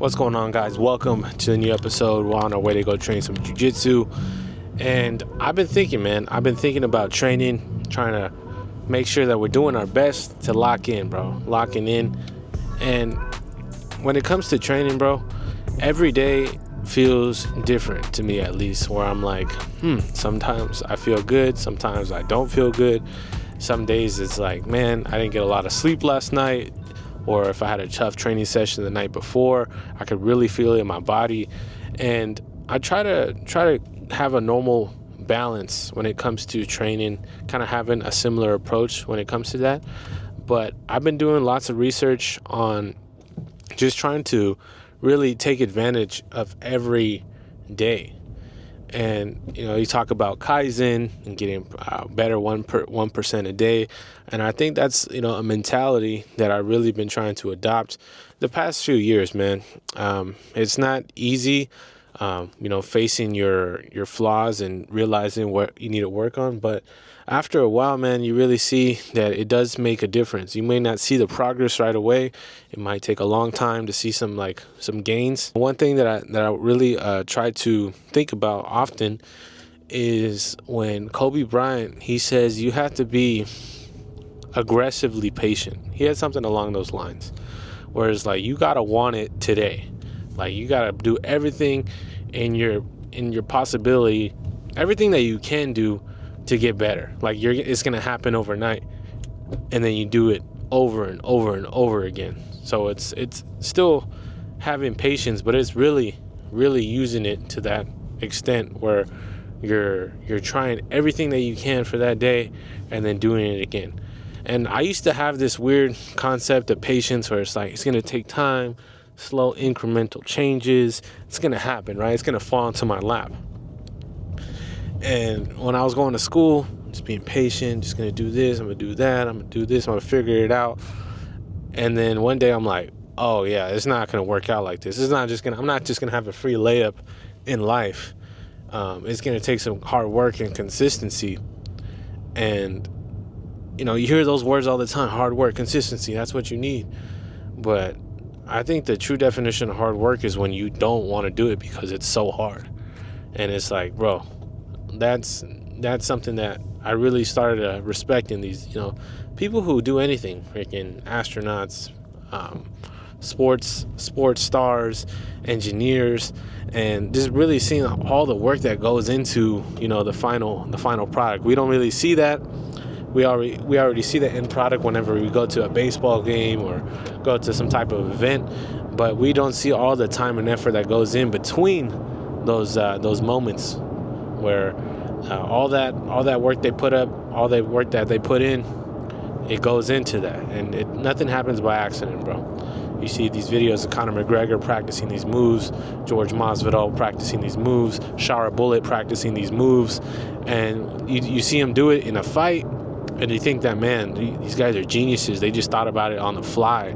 What's going on, guys? Welcome to the new episode. We're on our way to go train some jiu-jitsu. And I've been thinking about training, trying to make sure that we're doing our best to locking in. And when it comes to training, bro, every day feels different to me, at least, where I'm like, sometimes I feel good, sometimes I don't feel good. Some days it's like, man, I didn't get a lot of sleep last night. Or if I had a tough training session the night before, I could really feel it in my body. And I try to have a normal balance when it comes to training, kind of having a similar approach when it comes to that. But I've been doing lots of research on just trying to really take advantage of every day. And, you talk about Kaizen and getting better 1% a day. And I think that's, a mentality that I've really been trying to adopt the past few years, man. It's not easy, facing your flaws and realizing what you need to work on. But after a while, man, you really see that it does make a difference. You may not see the progress right away. It might take a long time to see some gains. One thing that I really try to think about often is when Kobe Bryant, he says you have to be aggressively patient. He had something along those lines, whereas you gotta want it today. You gotta do everything in your possibility, everything that you can do to get better. It's gonna happen overnight, and then you do it over and over and over again. So it's still having patience, but it's really using it to that extent where you're trying everything that you can for that day and then doing it again. And I used to have this weird concept of patience where it's gonna take time, slow incremental changes. It's gonna happen, right? It's gonna fall into my lap. And when I was going to school, just being patient, just gonna do this, I'm gonna do that, I'm gonna do this, I'm gonna figure it out. And then one day I'm like, oh yeah, it's not gonna work out like this. I'm not just gonna have a free layup in life. It's gonna take some hard work and consistency. And you hear those words all the time: hard work, consistency. That's what you need. But I think the true definition of hard work is when you don't want to do it because it's so hard. And it's like, bro, that's something that I really started respecting. These people who do anything, freaking astronauts, sports stars, engineers, and just really seeing all the work that goes into the final product. We don't really see that. We already see the end product whenever we go to a baseball game or go to some type of event, but we don't see all the time and effort that goes in between those moments where all that work they put up, all that work that they put in, it goes into that. And nothing happens by accident, bro. You see these videos of Conor McGregor practicing these moves, George Masvidal practicing these moves, Shara Bullet practicing these moves, and you see him do it in a fight, and you think that, man, these guys are geniuses. They just thought about it on the fly.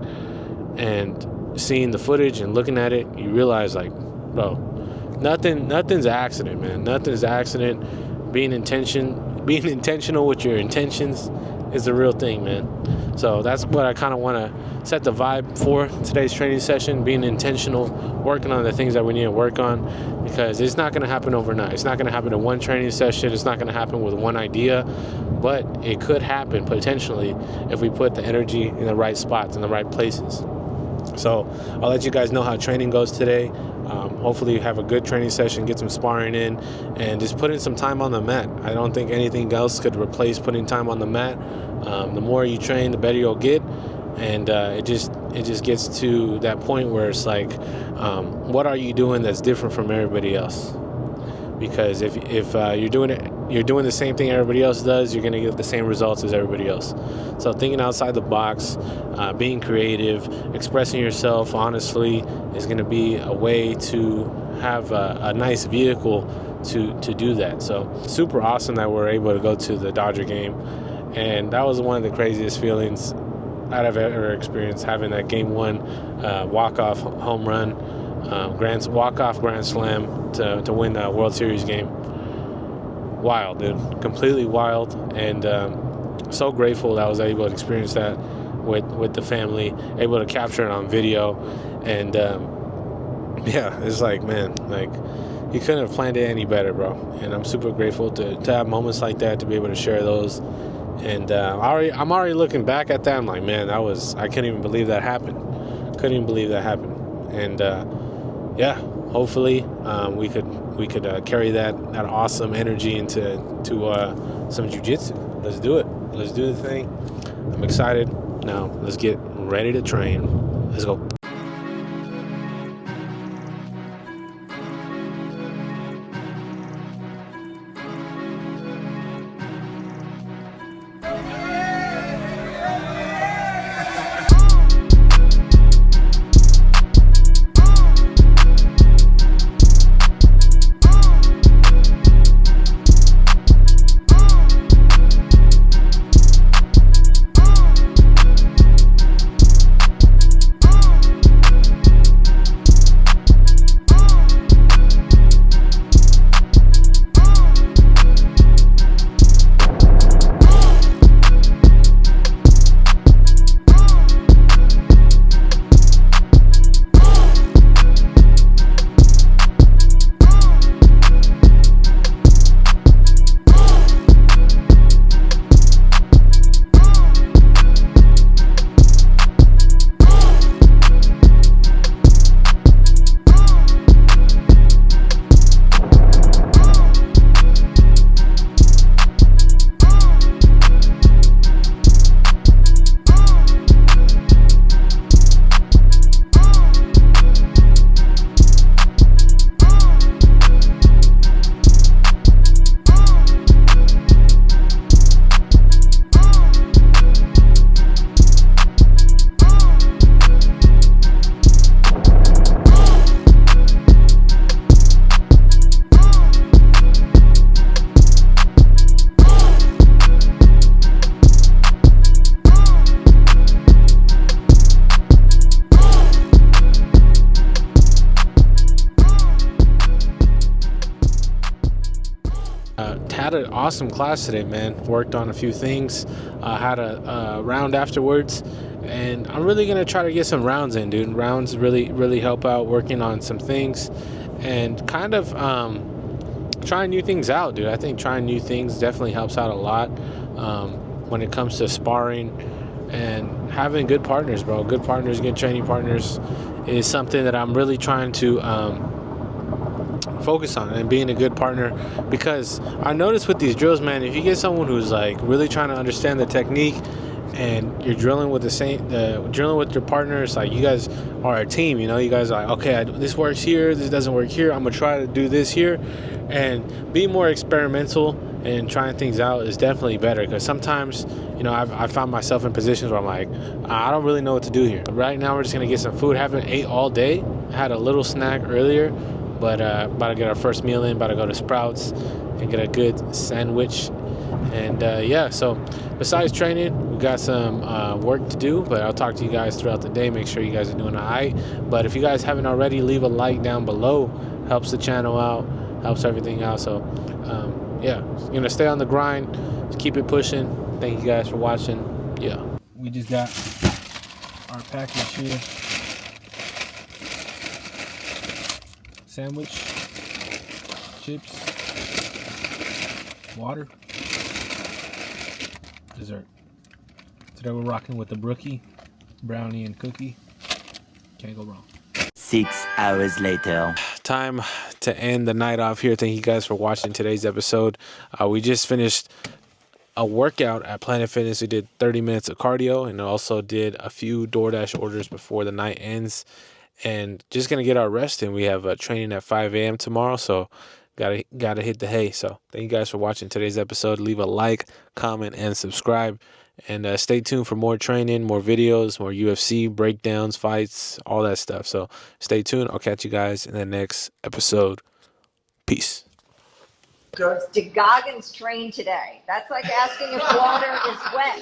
And seeing the footage and looking at it, you realize, bro, nothing's an accident, man. Nothing's an accident. Being intentional with your intentions is the real thing, man. So that's what I kind of want to set the vibe for today's training session: being intentional, working on the things that we need to work on, because it's not going to happen overnight. It's not going to happen in one training session. It's not going to happen with one idea, but it could happen potentially if we put the energy in the right spots, in the right places. So I'll let you guys know how training goes today. Hopefully you have a good training session, get some sparring in, and just put in some time on the mat. I don't think anything else could replace putting time on the mat. The more you train, the better you'll get. And it just gets to that point where it's what are you doing that's different from everybody else? Because if you're doing the same thing everybody else does, you're going to get the same results as everybody else. So thinking outside the box, being creative, expressing yourself honestly is going to be a way to have a nice vehicle to do that. So super awesome that we're able to go to the Dodger game. And that was one of the craziest feelings I've ever experienced, having that game one walk-off home run, walk-off grand slam to win the World Series game. Wild, dude. Completely wild. And so grateful that I was able to experience that with the family, able to capture it on video. And yeah, it's like, man, like, you couldn't have planned it any better, bro. And I'm super grateful to have moments like that, to be able to share those. And I'm already looking back at that. I'm like, man, I couldn't even believe that happened. Couldn't even believe that happened. And yeah, hopefully we could carry that awesome energy into some jiu-jitsu. Let's do it. Let's do the thing. I'm excited. Now let's get ready to train. Let's go. Had an awesome class today, man. Worked on a few things. Had a round afterwards, and I'm really gonna try to get some rounds in, dude. Rounds really help out working on some things, and kind of trying new things out, dude. I think trying new things definitely helps out a lot when it comes to sparring and having good partners, bro. Good partners, good training partners is something that I'm really trying to focus on, and being a good partner, because I noticed with these drills, man, if you get someone who's like really trying to understand the technique, and you're drilling with drilling with your partners, like you guys are a team, you know, you guys are like, okay, this works here, this doesn't work here, I'm gonna try to do this here, and be more experimental and trying things out is definitely better, because sometimes, you know, I found myself in positions where I'm like, I don't really know what to do here. Right now we're just gonna get some food. Haven't ate all day. I had a little snack earlier, but about to get our first meal in, about to go to Sprouts and get a good sandwich. And yeah, so besides training, we got some work to do, but I'll talk to you guys throughout the day. Make sure you guys are doing all right. But if you guys haven't already, leave a like down below. Helps the channel out, helps everything out. So yeah, you're gonna stay on the grind, just keep it pushing. Thank you guys for watching. Yeah, we just got our package here. Sandwich, chips, water, dessert. Today we're rocking with the Brookie, brownie and cookie. Can't go wrong. 6 hours later. Time to end the night off here. Thank you guys for watching today's episode. We just finished a workout at Planet Fitness. We did 30 minutes of cardio and also did a few DoorDash orders before the night ends. And just gonna get our rest in. We have training at 5 a.m. tomorrow, so gotta hit the hay. So thank you guys for watching today's episode. Leave a like, comment, and subscribe. And stay tuned for more training, more videos, more UFC breakdowns, fights, all that stuff. So stay tuned. I'll catch you guys in the next episode. Peace. Did Goggins train today? That's like asking if water is wet.